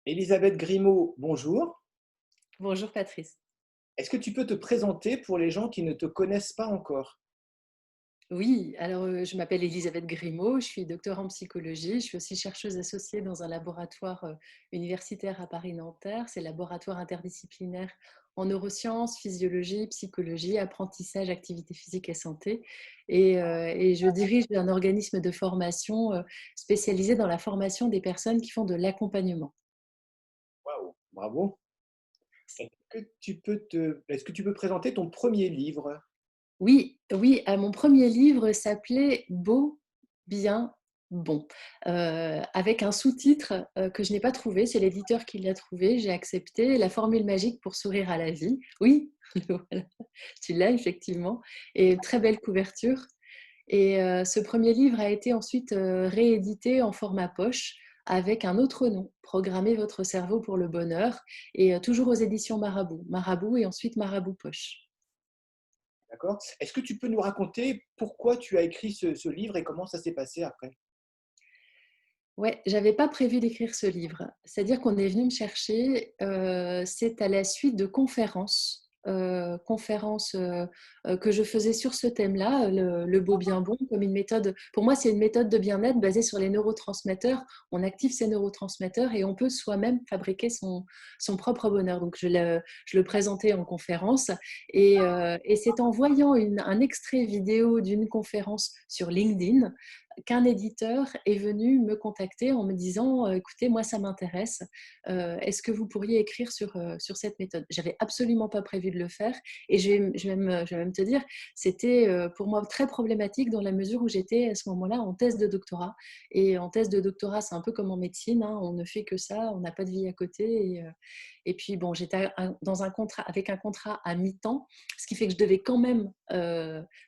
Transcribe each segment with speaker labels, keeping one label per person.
Speaker 1: Elisabeth Grimaud, bonjour.
Speaker 2: Bonjour Patrice.
Speaker 1: Est-ce que tu peux te présenter pour les gens qui ne te connaissent pas encore?
Speaker 2: Oui, alors je m'appelle Elisabeth Grimaud, je suis docteur en psychologie, je suis aussi chercheuse associée dans un laboratoire universitaire à Paris-Nanterre, c'est le laboratoire interdisciplinaire en neurosciences, physiologie, psychologie, apprentissage, activité physique et santé. Et je dirige un organisme de formation spécialisé dans la formation des personnes qui font de l'accompagnement.
Speaker 1: Waouh, bravo. Est-ce que tu peux présenter ton premier livre?
Speaker 2: Oui, oui, mon premier livre s'appelait «Beau, bien, bon», avec un sous-titre, que je n'ai pas trouvé. C'est l'éditeur qui l'a trouvé. J'ai accepté «La formule magique pour sourire à la vie». Oui, voilà, tu l'as effectivement, et très belle couverture. Et ce premier livre a été ensuite, réédité en format poche avec un autre nom, «Programmer votre cerveau pour le bonheur», et toujours aux éditions Marabout. Marabout et ensuite Marabout Poche.
Speaker 1: D'accord. Est-ce que tu peux nous raconter pourquoi tu as écrit ce livre et comment ça s'est passé après?
Speaker 2: Ouais, j'avais pas prévu d'écrire ce livre. C'est-à-dire qu'on est venu me chercher, c'est à la suite de conférences que je faisais sur ce thème-là, le beau bien bon, comme une méthode. Pour moi, c'est une méthode de bien-être basée sur les neurotransmetteurs. On active ces neurotransmetteurs et on peut soi-même fabriquer son propre bonheur. Donc je le présentais en conférence, et c'est en voyant un extrait vidéo d'une conférence sur LinkedIn qu'un éditeur est venu me contacter en me disant écoutez, moi ça m'intéresse, est-ce que vous pourriez écrire sur cette méthode? J'avais absolument pas prévu de le faire, et je vais même te dire, c'était pour moi très problématique dans la mesure où j'étais à ce moment-là en thèse de doctorat. Et en thèse de doctorat, c'est un peu comme en médecine, hein, on ne fait que ça, on n'a pas de vie à côté. Et puis bon, j'étais dans un contrat, avec un contrat à mi-temps, ce qui fait que je devais quand même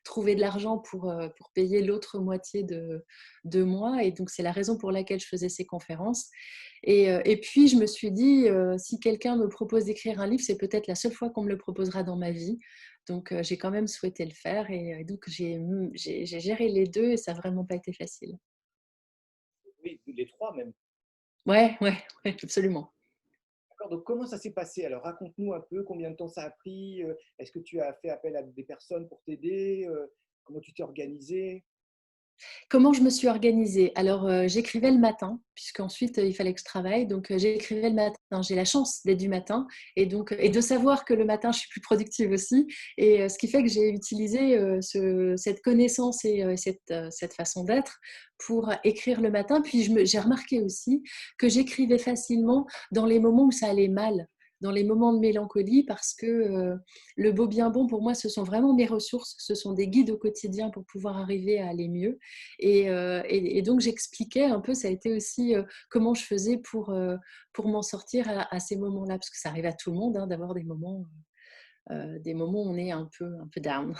Speaker 2: trouver de l'argent pour payer l'autre moitié de moi. Et donc, c'est la raison pour laquelle je faisais ces conférences. Et puis, je me suis dit, si quelqu'un me propose d'écrire un livre, c'est peut-être la seule fois qu'on me le proposera dans ma vie. Donc, j'ai quand même souhaité le faire. Et donc, j'ai géré les deux et ça n'a vraiment pas été facile.
Speaker 1: Oui, les trois même.
Speaker 2: Ouais, ouais, ouais, absolument.
Speaker 1: D'accord, donc comment ça s'est passé? Alors raconte-nous un peu combien de temps ça a pris, est-ce que tu as fait appel à des personnes pour t'aider? Comment tu t'es organisé?
Speaker 2: Comment je me suis organisée? Alors, j'écrivais le matin, puisqu'ensuite, il fallait que je travaille. Donc, j'écrivais le matin. J'ai la chance d'être du matin, et donc et de savoir que le matin, je suis plus productive aussi. Et ce qui fait que j'ai utilisé, cette connaissance et cette façon d'être pour écrire le matin. Puis j'ai remarqué aussi que j'écrivais facilement dans les moments où ça allait mal, dans les moments de mélancolie, parce que, le beau bien bon, pour moi, ce sont vraiment mes ressources. Ce sont des guides au quotidien pour pouvoir arriver à aller mieux. Et donc j'expliquais un peu, ça a été aussi comment je faisais pour m'en sortir à ces moments-là, parce que ça arrive à tout le monde, hein, d'avoir des moments où on est un peu down.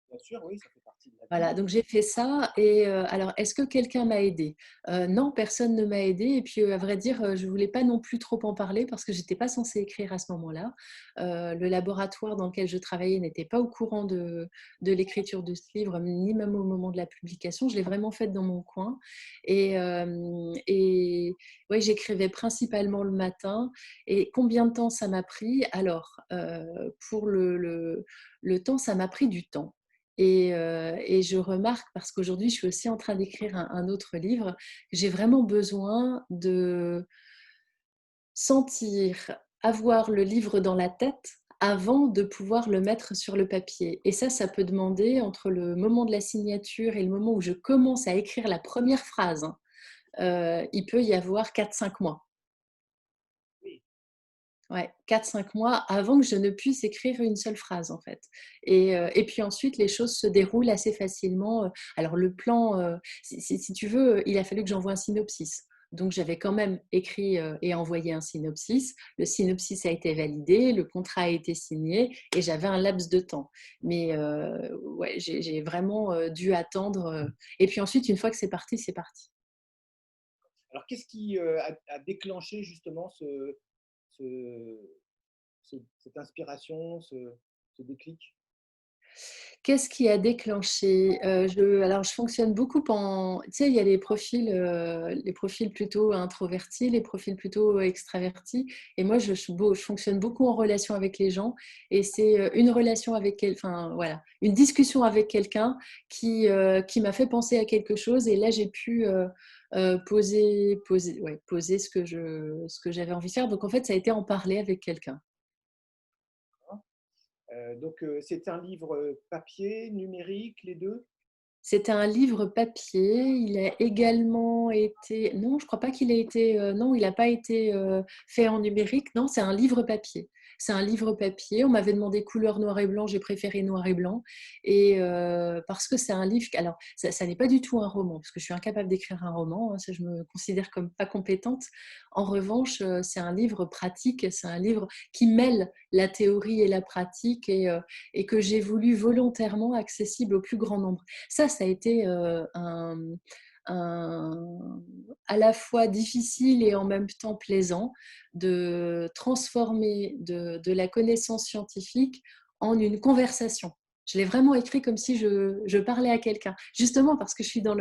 Speaker 1: Bien sûr, oui, ça fait partie de la
Speaker 2: Voilà,
Speaker 1: vie.
Speaker 2: donc j'ai fait ça. Et alors, est-ce que quelqu'un m'a aidée? Non, personne ne m'a aidée. Et puis, à vrai dire, je voulais pas non plus trop en parler parce que j'étais pas censée écrire à ce moment-là. Le laboratoire dans lequel je travaillais n'était pas au courant de l'écriture de ce livre, ni même au moment de la publication. Je l'ai vraiment faite dans mon coin. Et ouais, j'écrivais principalement le matin. Et combien de temps ça m'a pris? Alors, pour le temps, ça m'a pris du temps. Et je remarque, parce qu'aujourd'hui, je suis aussi en train d'écrire un autre livre, que j'ai vraiment besoin de sentir, avoir le livre dans la tête avant de pouvoir le mettre sur le papier. Et ça peut demander, entre le moment de la signature et le moment où je commence à écrire la première phrase, hein, il peut y avoir 4-5 mois.
Speaker 1: Oui.
Speaker 2: Ouais, 4-5 mois avant que je ne puisse écrire une seule phrase, en fait. Et puis ensuite, les choses se déroulent assez facilement. Alors le plan, si tu veux, il a fallu que j'envoie un synopsis. Donc j'avais quand même écrit et envoyé un synopsis. Le synopsis a été validé, le contrat a été signé et j'avais un laps de temps. Mais ouais, j'ai vraiment dû attendre. Et puis ensuite, une fois que c'est parti, c'est parti.
Speaker 1: Alors qu'est-ce qui, a déclenché justement ce cette inspiration, ce déclic?
Speaker 2: Qu'est-ce qui a déclenché? Alors je fonctionne beaucoup tu sais, il y a les profils plutôt introvertis, les profils plutôt extravertis et moi je fonctionne beaucoup en relation avec les gens et c'est, une relation avec enfin voilà, une discussion avec quelqu'un qui m'a fait penser à quelque chose et là j'ai pu, poser ce que j'avais envie de faire. Donc en fait, ça a été en parler avec quelqu'un.
Speaker 1: Donc, c'est un livre papier, numérique, les deux?
Speaker 2: C'était un livre papier. Il a également été non, je crois pas qu'il ait été, non, il n'a pas été, fait en numérique. Non, c'est un livre papier. C'est un livre papier. On m'avait demandé couleur noir et blanc, j'ai préféré noir et blanc et parce que c'est un livre alors ça n'est pas du tout un roman, parce que je suis incapable d'écrire un roman, hein, ça je me considère comme pas compétente. En revanche, c'est un livre pratique, c'est un livre qui mêle la théorie et la pratique et que j'ai voulu volontairement accessible au plus grand nombre. Ça a été un, à la fois difficile et en même temps plaisant de transformer de la connaissance scientifique en une conversation. Je l'ai vraiment écrit comme si je parlais à quelqu'un, justement parce que je suis dans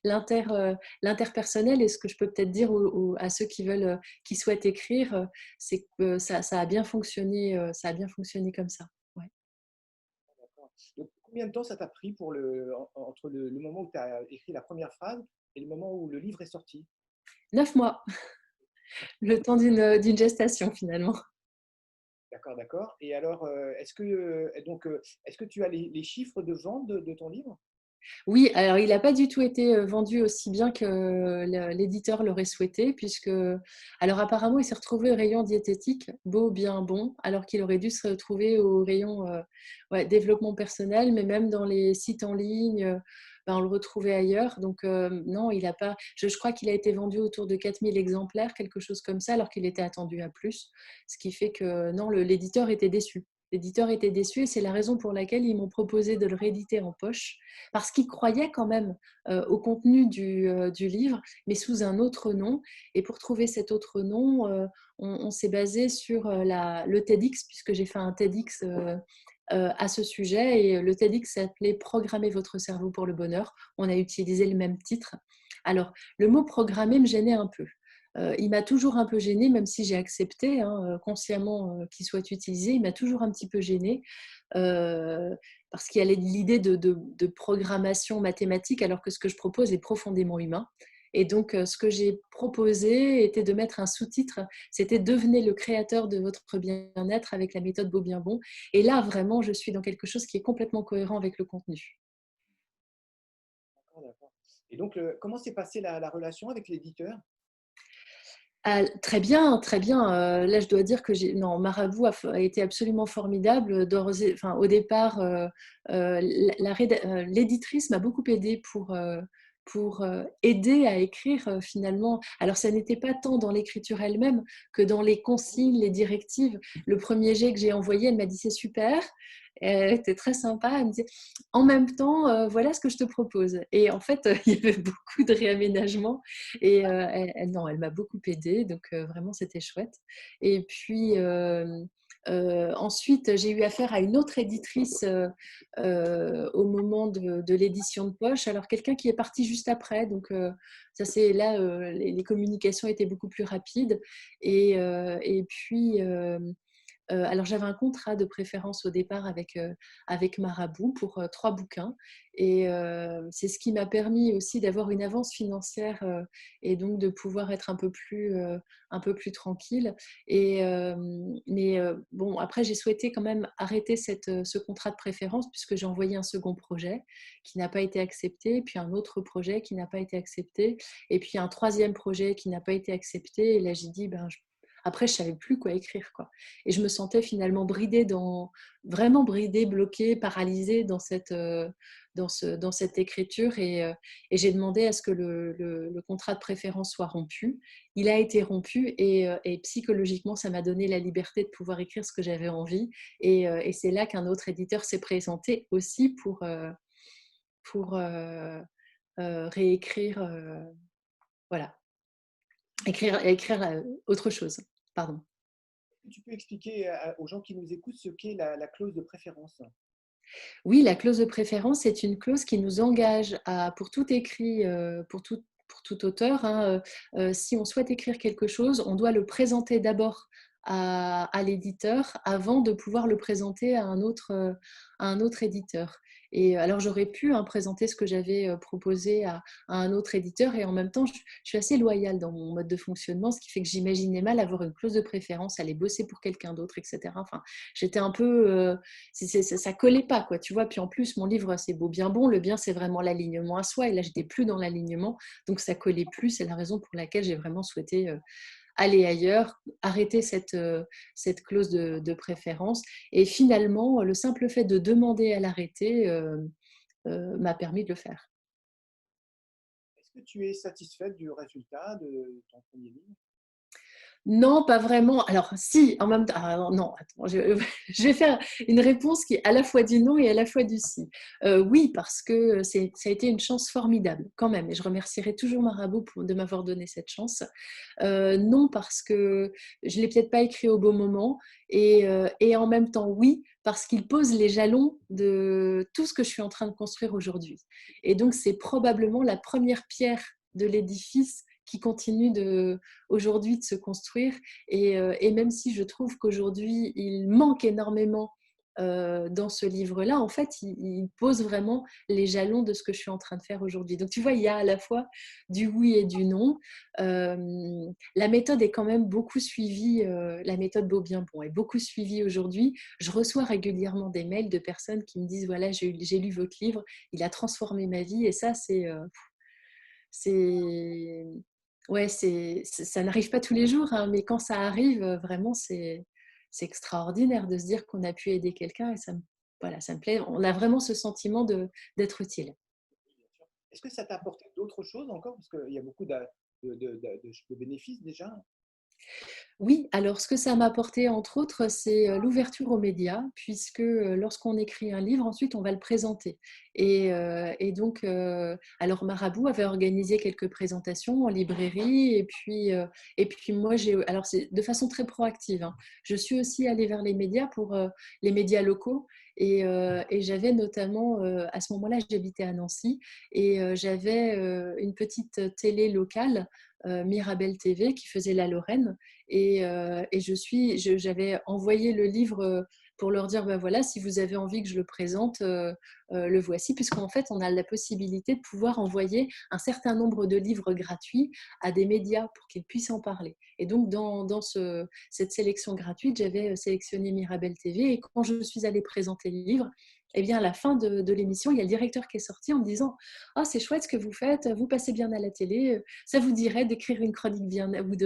Speaker 2: l'interpersonnel et ce que je peux peut-être dire à ceux qui souhaitent écrire, c'est que ça a bien fonctionné comme ça. Ouais.
Speaker 1: D'accord. Donc, combien de temps ça t'a pris entre le moment où tu as écrit la première phrase et le moment où le livre est sorti?
Speaker 2: 9 mois, le temps d'une gestation finalement.
Speaker 1: D'accord, d'accord. Et alors, est-ce que tu as les chiffres de vente de ton livre?
Speaker 2: Oui, alors il n'a pas du tout été vendu aussi bien que l'éditeur l'aurait souhaité, puisque, alors apparemment, il s'est retrouvé au rayon diététique, beau, bien, bon, alors qu'il aurait dû se retrouver au rayon ouais, développement personnel, mais même dans les sites en ligne, ben, on le retrouvait ailleurs. Donc non, il a pas, je crois qu'il a été vendu autour de 4000 exemplaires, quelque chose comme ça, alors qu'il était attendu à plus. Ce qui fait que non, l'éditeur était déçu. L'éditeur était déçu et c'est la raison pour laquelle ils m'ont proposé de le rééditer en poche parce qu'ils croyaient quand même au contenu du livre, mais sous un autre nom. Et pour trouver cet autre nom, on s'est basé sur le TEDx, puisque j'ai fait un TEDx à ce sujet. Et le TEDx s'appelait Programmer votre cerveau pour le bonheur. On a utilisé le même titre. Alors, le mot programmer me gênait un peu. Il m'a toujours un peu gênée, même si j'ai accepté hein, consciemment qu'il soit utilisé, il m'a toujours un petit peu gênée. Parce qu'il y a l'idée de programmation mathématique, alors que ce que je propose est profondément humain. Et donc, ce que j'ai proposé était de mettre un sous-titre, c'était «Devenez le créateur de votre bien-être avec la méthode Beau Bien Bon». Et là, vraiment, je suis dans quelque chose qui est complètement cohérent avec le contenu.
Speaker 1: D'accord, d'accord. Et donc, comment s'est passée la relation avec l'éditeur?
Speaker 2: Ah, très bien, très bien. Là, je dois dire que non, Marabout a été absolument formidable. Enfin, au départ, l'éditrice m'a beaucoup aidée pour aider à écrire finalement. Alors, ça n'était pas tant dans l'écriture elle-même que dans les consignes, les directives. Le premier jet que j'ai envoyé, elle m'a dit c'est super. Elle était très sympa. Elle me disait en même temps, voilà ce que je te propose. Et en fait, il y avait beaucoup de réaménagements et non, elle m'a beaucoup aidée, donc vraiment c'était chouette. Et puis ensuite, j'ai eu affaire à une autre éditrice au moment de l'édition de poche. Alors quelqu'un qui est parti juste après, donc ça c'est là les communications étaient beaucoup plus rapides. Et puis alors j'avais un contrat de préférence au départ avec Marabout pour 3 bouquins et c'est ce qui m'a permis aussi d'avoir une avance financière et donc de pouvoir être un peu plus tranquille. Mais bon, après j'ai souhaité quand même arrêter ce contrat de préférence puisque j'ai envoyé un second projet qui n'a pas été accepté, puis un autre projet qui n'a pas été accepté, et puis un troisième projet qui n'a pas été accepté. Et là j'ai dit, après je savais plus quoi écrire, quoi. Et je me sentais finalement vraiment bridée, bloquée, paralysée dans cette écriture. Et j'ai demandé à ce que le contrat de préférence soit rompu. Il a été rompu et psychologiquement, ça m'a donné la liberté de pouvoir écrire ce que j'avais envie. Et c'est là qu'un autre éditeur s'est présenté aussi pour réécrire, voilà, écrire autre chose. Pardon.
Speaker 1: Tu peux expliquer aux gens qui nous écoutent ce qu'est la clause de préférence?
Speaker 2: Oui, la clause de préférence est une clause qui nous engage pour tout écrit, pour tout auteur, hein, si on souhaite écrire quelque chose, on doit le présenter d'abord à l'éditeur avant de pouvoir le présenter à un autre éditeur. Et alors j'aurais pu, hein, présenter ce que j'avais proposé à un autre éditeur, et en même temps, je suis assez loyale dans mon mode de fonctionnement, ce qui fait que j'imaginais mal avoir une clause de préférence, aller bosser pour quelqu'un d'autre, etc. Enfin, j'étais un peu... ça collait pas, quoi, tu vois. Puis en plus, mon livre, c'est beau, bien bon. Le bien, c'est vraiment l'alignement à soi. Et là, j'étais plus dans l'alignement, donc ça collait plus. C'est la raison pour laquelle j'ai vraiment souhaité aller ailleurs, arrêter cette clause de préférence. Et finalement, le simple fait de demander à l'arrêter m'a permis de le faire.
Speaker 1: Est-ce que tu es satisfaite du résultat de ton premier livre?
Speaker 2: Non, pas vraiment. Alors, si, en même temps. Alors, non, attends, je vais faire une réponse qui est à la fois du non et à la fois du si. Oui, parce que ça a été une chance formidable, quand même. Et je remercierai toujours Marabout de m'avoir donné cette chance. Non, parce que je ne l'ai peut-être pas écrit au bon moment. Et en même temps, oui, parce qu'il pose les jalons de tout ce que je suis en train de construire aujourd'hui. Et donc, c'est probablement la première pierre de l'édifice qui continue aujourd'hui de se construire. Et même si je trouve qu'aujourd'hui, il manque énormément dans ce livre-là, en fait, il pose vraiment les jalons de ce que je suis en train de faire aujourd'hui. Donc, tu vois, il y a à la fois du oui et du non. La méthode est quand même beaucoup suivie, la méthode Beau Bien Bon est beaucoup suivie aujourd'hui. Je reçois régulièrement des mails de personnes qui me disent, voilà, j'ai lu votre livre, il a transformé ma vie. Et ça, c'est ouais, ça n'arrive pas tous les jours, hein, mais quand ça arrive, vraiment, c'est extraordinaire de se dire qu'on a pu aider quelqu'un, et voilà, ça me plaît. On a vraiment ce sentiment d'être utile.
Speaker 1: Oui, bien sûr. Est-ce que ça t'a apporté d'autres choses encore? Parce qu'il y a beaucoup de bénéfices déjà.
Speaker 2: Oui, alors ce que ça m'a apporté, entre autres, c'est l'ouverture aux médias, puisque lorsqu'on écrit un livre, ensuite on va le présenter. Et donc, alors Marabout avait organisé quelques présentations en librairie, et puis moi, alors c'est de façon très proactive, hein. Je suis aussi allée vers les médias pour les médias locaux. Et j'avais notamment, à ce moment-là, j'habitais à Nancy, et j'avais une petite télé locale, Mirabel TV, qui faisait la Lorraine. Et j'avais envoyé le livre pour leur dire, ben voilà, si vous avez envie que je le présente, le voici, puisqu'en fait, on a la possibilité de pouvoir envoyer un certain nombre de livres gratuits à des médias pour qu'ils puissent en parler. Et donc, dans cette sélection gratuite, j'avais sélectionné Mirabel TV, et quand je suis allée présenter le livre, eh bien, à la fin de l'émission, il y a le directeur qui est sorti en me disant, « Ah, c'est chouette ce que vous faites, vous passez bien à la télé, ça vous dirait d'écrire une chronique bien, ou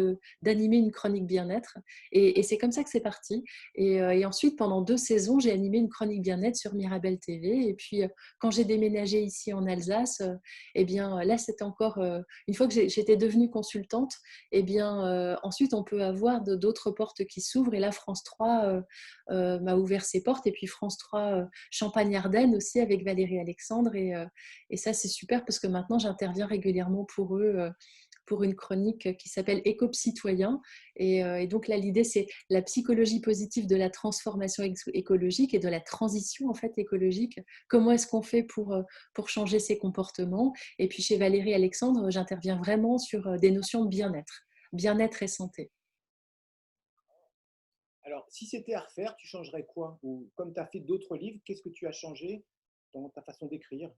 Speaker 2: d'animer une chronique bien-être ». Et c'est comme ça que c'est parti. Et ensuite, pendant 2 saisons, j'ai animé une chronique bien-être sur Mirabel TV. Et puis, quand j'ai déménagé ici en Alsace, eh bien, là, c'était encore, une fois que j'étais devenue consultante, eh bien, ensuite, on peut avoir d'autres portes qui s'ouvrent. Et là, France 3 m'a ouvert ses portes. Et puis, France 3 Champagne-Ardenne aussi, avec Valérie Alexandre. Et ça, c'est super, parce que maintenant, j'interviens régulièrement pour eux, pour une chronique qui s'appelle Éco-Citoyen. Et donc là, l'idée, c'est la psychologie positive de la transformation écologique et de la transition, en fait, écologique. Comment est-ce qu'on fait pour changer ses comportements? Et puis chez Valérie Alexandre, j'interviens vraiment sur des notions de bien-être et santé.
Speaker 1: Alors, si c'était à refaire, tu changerais quoi? Ou comme tu as fait d'autres livres, qu'est-ce que tu as changé dans ta façon d'écrire?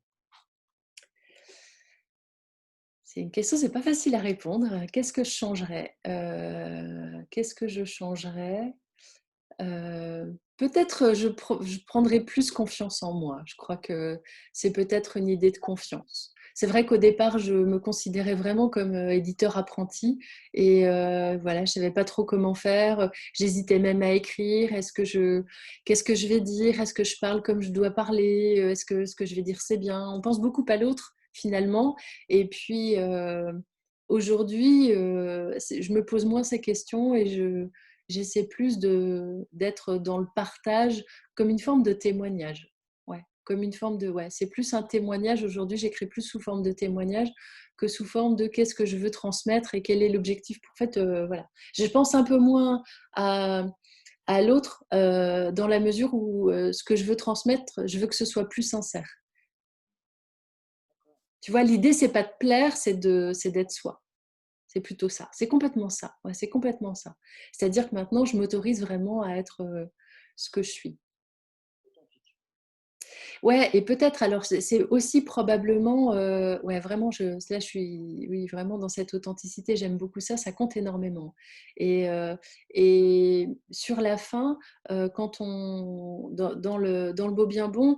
Speaker 2: C'est une question, c'est pas facile à répondre. Qu'est-ce que je changerais? Qu'est-ce que je changerais? Peut-être je prendrais plus confiance en moi. Je crois que c'est peut-être une idée de confiance. C'est vrai qu'au départ, je me considérais vraiment comme éditeur apprenti, et voilà, je savais pas trop comment faire. J'hésitais même à écrire. Qu'est-ce que je vais dire? Est-ce que je parle comme je dois parler? Est-ce que ce que je vais dire, c'est bien? On pense beaucoup à l'autre, finalement. Et puis aujourd'hui, je me pose moins ces questions, et j'essaie plus d'être dans le partage comme une forme de témoignage. Ouais, comme une forme de, ouais, c'est plus un témoignage. Aujourd'hui, j'écris plus sous forme de témoignage que sous forme de qu'est-ce que je veux transmettre et quel est l'objectif. En fait, voilà. Je pense un peu moins à, à l'autre dans la mesure où ce que je veux transmettre, je veux que ce soit plus sincère. Tu vois, l'idée, c'est pas de plaire, c'est d'être soi. C'est plutôt ça. C'est complètement ça. Ouais, c'est complètement ça. C'est-à-dire que maintenant, je m'autorise vraiment à être ce que je suis. Ouais, et peut-être, alors c'est aussi probablement, ouais, vraiment, là je suis, oui, vraiment dans cette authenticité, j'aime beaucoup ça, ça compte énormément. Et sur la fin, quand dans le beau bien bon,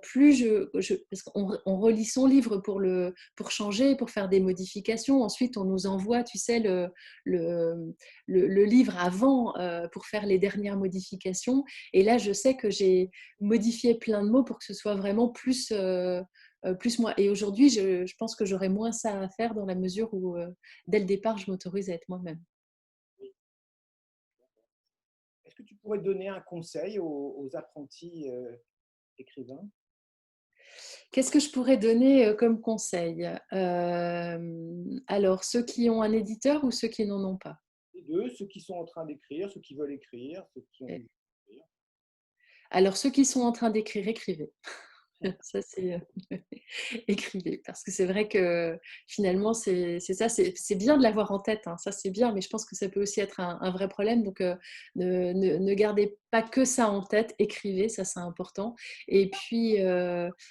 Speaker 2: plus parce qu'on relit son livre pour changer, pour faire des modifications, ensuite on nous envoie, tu sais, le, le livre avant pour faire les dernières modifications, et là je sais que j'ai modifier plein de mots pour que ce soit vraiment plus moi. Et aujourd'hui, je pense que j'aurais moins ça à faire dans la mesure où, dès le départ, je m'autorise à être moi-même.
Speaker 1: Est-ce que tu pourrais donner un conseil aux apprentis écrivains?
Speaker 2: Qu'est-ce que je pourrais donner comme conseil? Alors, ceux qui ont un éditeur ou ceux qui n'en ont pas?
Speaker 1: Les deux, ceux qui sont en train d'écrire, ceux qui veulent écrire, ceux qui ont envie d'écrire.
Speaker 2: Alors, ceux qui sont en train d'écrire, écrivez. Ça, c'est écrivez. Parce que c'est vrai que finalement, c'est ça. C'est bien de l'avoir en tête, hein. Ça, c'est bien, mais je pense que ça peut aussi être un vrai problème. Donc, ne gardez pas que ça en tête. Écrivez, ça, c'est important. Et puis,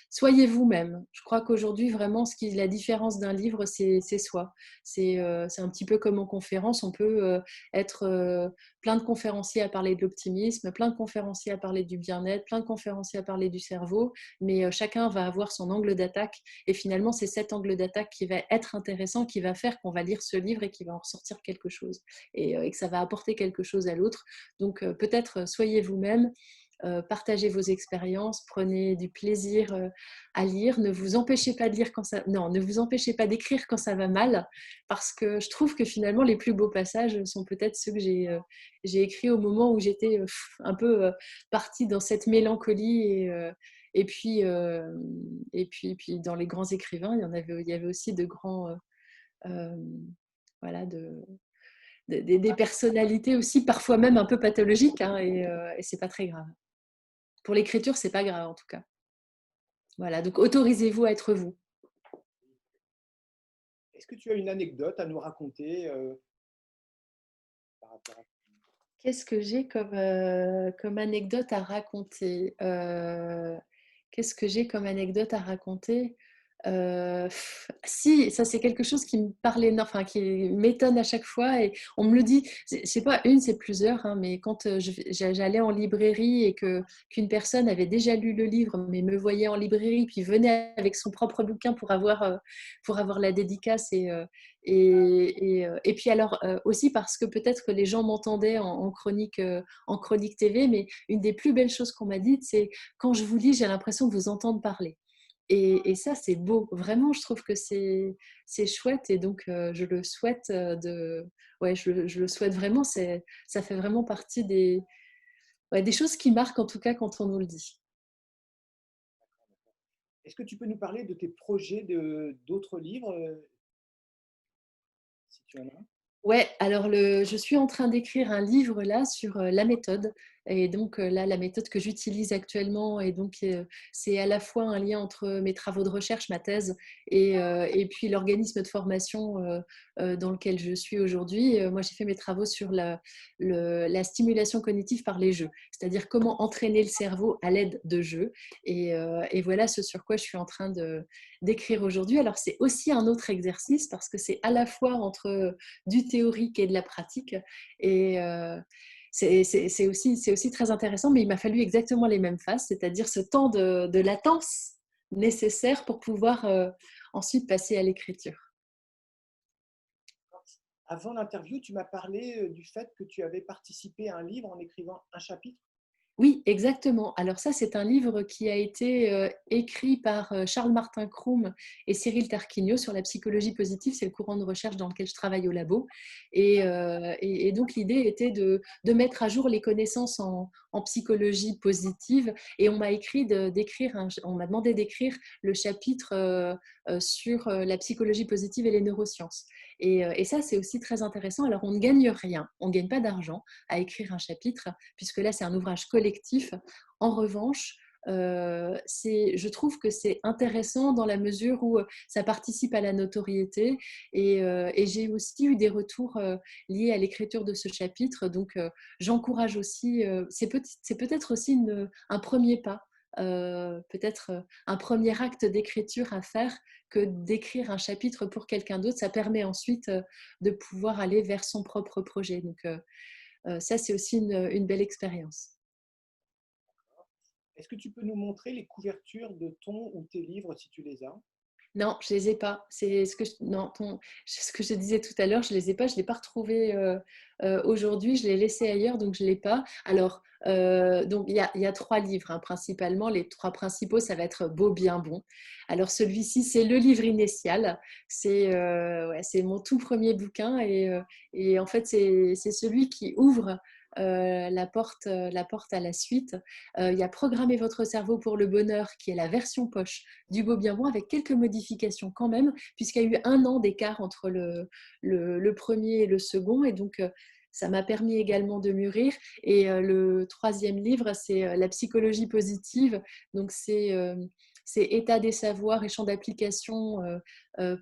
Speaker 2: soyez vous-même. Je crois qu'aujourd'hui, vraiment, la différence d'un livre, c'est soi. C'est un petit peu comme en conférence. On peut être plein de conférenciers à parler de l'optimisme, plein de conférenciers à parler du bien-être, plein de conférenciers à parler du cerveau, mais chacun va avoir son angle d'attaque, et finalement c'est cet angle d'attaque qui va être intéressant, qui va faire qu'on va lire ce livre et qu'il va en ressortir quelque chose, et que ça va apporter quelque chose à l'autre. Donc peut-être soyez vous-même, partagez vos expériences, prenez du plaisir à lire, ne vous empêchez pas de lire quand ça, non, ne vous empêchez pas d'écrire quand ça va mal, parce que je trouve que finalement les plus beaux passages sont peut-être ceux que j'ai écrits au moment où j'étais un peu partie dans cette mélancolie, et puis dans les grands écrivains, il y avait aussi de grands, euh, voilà, des personnalités aussi, parfois même un peu pathologiques, hein, et c'est pas très grave. Pour l'écriture, c'est pas grave en tout cas. Voilà, donc autorisez-vous à être vous.
Speaker 1: Est-ce que tu as une anecdote à nous raconter par rapport à
Speaker 2: Qu'est-ce que j'ai comme anecdote à raconter? Qu'est-ce que j'ai comme anecdote à raconter? Si, ça c'est quelque chose qui me parlait, enfin qui m'étonne à chaque fois, et on me le dit, c'est pas une, c'est plusieurs, hein, mais quand j'allais en librairie et qu'une personne avait déjà lu le livre, mais me voyait en librairie, puis venait avec son propre bouquin pour avoir la dédicace, et puis alors aussi parce que peut-être que les gens m'entendaient en chronique TV, mais une des plus belles choses qu'on m'a dites, c'est: quand je vous lis, j'ai l'impression de vous entendre parler. Et ça, c'est beau. Vraiment, je trouve que c'est chouette, et donc je le souhaite ouais, je le souhaite vraiment. Ça fait vraiment partie ouais, des choses qui marquent, en tout cas, quand on nous le dit.
Speaker 1: Est-ce que tu peux nous parler de tes projets d'autres livres, si tu en as un?
Speaker 2: Ouais, alors je suis en train d'écrire un livre là sur la méthode. Et donc là, la méthode que j'utilise actuellement, et donc c'est à la fois un lien entre mes travaux de recherche, ma thèse, et puis l'organisme de formation dans lequel je suis aujourd'hui. Moi, j'ai fait mes travaux sur la stimulation cognitive par les jeux, c'est-à-dire comment entraîner le cerveau à l'aide de jeux. Et voilà ce sur quoi je suis en train d'écrire aujourd'hui. Alors, c'est aussi un autre exercice parce que c'est à la fois entre du théorique et de la pratique. Et c'est aussi très intéressant, mais il m'a fallu exactement les mêmes phases, c'est-à-dire ce temps de latence nécessaire pour pouvoir ensuite passer à l'écriture.
Speaker 1: Avant l'interview, tu m'as parlé du fait que tu avais participé à un livre en écrivant un chapitre.
Speaker 2: Oui, exactement. Alors ça, c'est un livre qui a été écrit par Charles-Martin Crum et Cyril Tarquinio sur la psychologie positive. C'est le courant de recherche dans lequel je travaille au labo. Et donc, l'idée était de mettre à jour les connaissances en psychologie positive. Et on on m'a demandé d'écrire le chapitre sur la psychologie positive et les neurosciences. Et ça, c'est aussi très intéressant. Alors, on ne gagne rien, on ne gagne pas d'argent à écrire un chapitre, puisque là, c'est un ouvrage collectif. En revanche, je trouve que c'est intéressant dans la mesure où ça participe à la notoriété et j'ai aussi eu des retours liés à l'écriture de ce chapitre. Donc, j'encourage aussi, c'est peut-être aussi un premier pas, peut-être un premier acte d'écriture à faire que d'écrire un chapitre pour quelqu'un d'autre. Ça permet ensuite de pouvoir aller vers son propre projet. Donc, ça, c'est aussi une belle expérience.
Speaker 1: Est-ce que tu peux nous montrer les couvertures de ton ou tes livres si tu les as?
Speaker 2: Non, je les ai pas. C'est ce que non, ce que je disais tout à l'heure, je les ai pas. Je l'ai pas retrouvé aujourd'hui. Je l'ai laissé ailleurs, donc je l'ai pas. Alors, donc il y a 3 livres hein, principalement. Les 3 principaux, ça va être Beau, bien, bon. Alors celui-ci, c'est le livre initial. Ouais, c'est mon tout premier bouquin et en fait, c'est celui qui ouvre la porte à la suite. Il y a Programmer votre cerveau pour le bonheur, qui est la version poche du Beau bien bon, avec quelques modifications quand même, puisqu'il y a eu 1 an d'écart entre le premier et le second. Et donc, ça m'a permis également de mûrir. Et le 3e livre, c'est La psychologie positive. Donc, c'est État des savoirs et champs d'application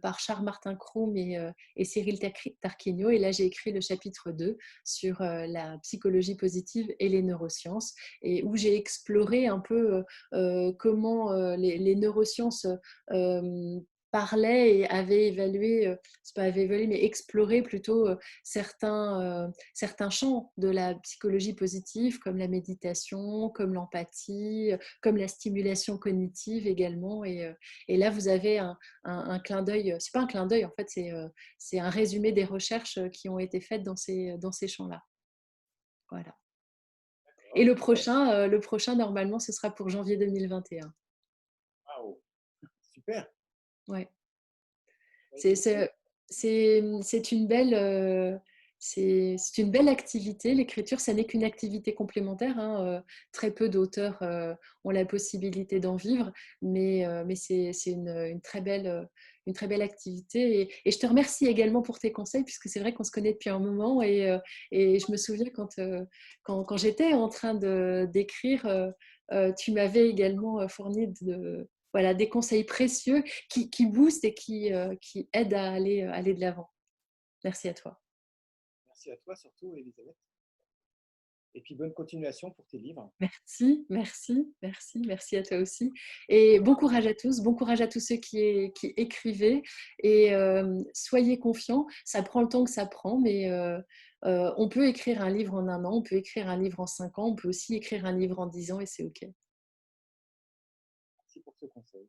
Speaker 2: par Charles-Martin Crum et Cyril Tarquinio. Et là, j'ai écrit le chapitre 2 sur la psychologie positive et les neurosciences, et où j'ai exploré un peu comment les neurosciences parlaient et avaient évalué, c'est pas avaient évalué, mais exploré plutôt certains champs de la psychologie positive, comme la méditation, comme l'empathie, comme la stimulation cognitive également. Et là, vous avez un clin d'œil, c'est pas un clin d'œil, en fait, c'est un résumé des recherches qui ont été faites dans ces champs-là. Voilà. Et le prochain, normalement, ce sera pour janvier 2021.
Speaker 1: Waouh, super.
Speaker 2: Ouais.
Speaker 1: Bah,
Speaker 2: C'est
Speaker 1: écoute,
Speaker 2: c'est- c'est c'est une belle activité, l'écriture. Ça n'est qu'une activité complémentaire, hein. Très peu d'auteurs ont la possibilité d'en vivre, mais c'est une très belle activité. Et je te remercie également pour tes conseils, puisque c'est vrai qu'on se connaît depuis un moment. Et je me souviens quand j'étais en train d'écrire, tu m'avais également fourni voilà, des conseils précieux qui boostent et qui aident à aller de l'avant. Merci à toi.
Speaker 1: merci à toi surtout, Elisabeth. Et puis bonne continuation pour tes livres.
Speaker 2: Merci, merci, merci, merci à toi aussi. Et bon courage à tous, bon courage à tous ceux qui écrivez. Et soyez confiants, ça prend le temps que ça prend, mais on peut écrire un livre en 1 an, on peut écrire un livre en 5 ans, on peut aussi écrire un livre en 10 ans et c'est OK.
Speaker 1: Merci pour ce conseil.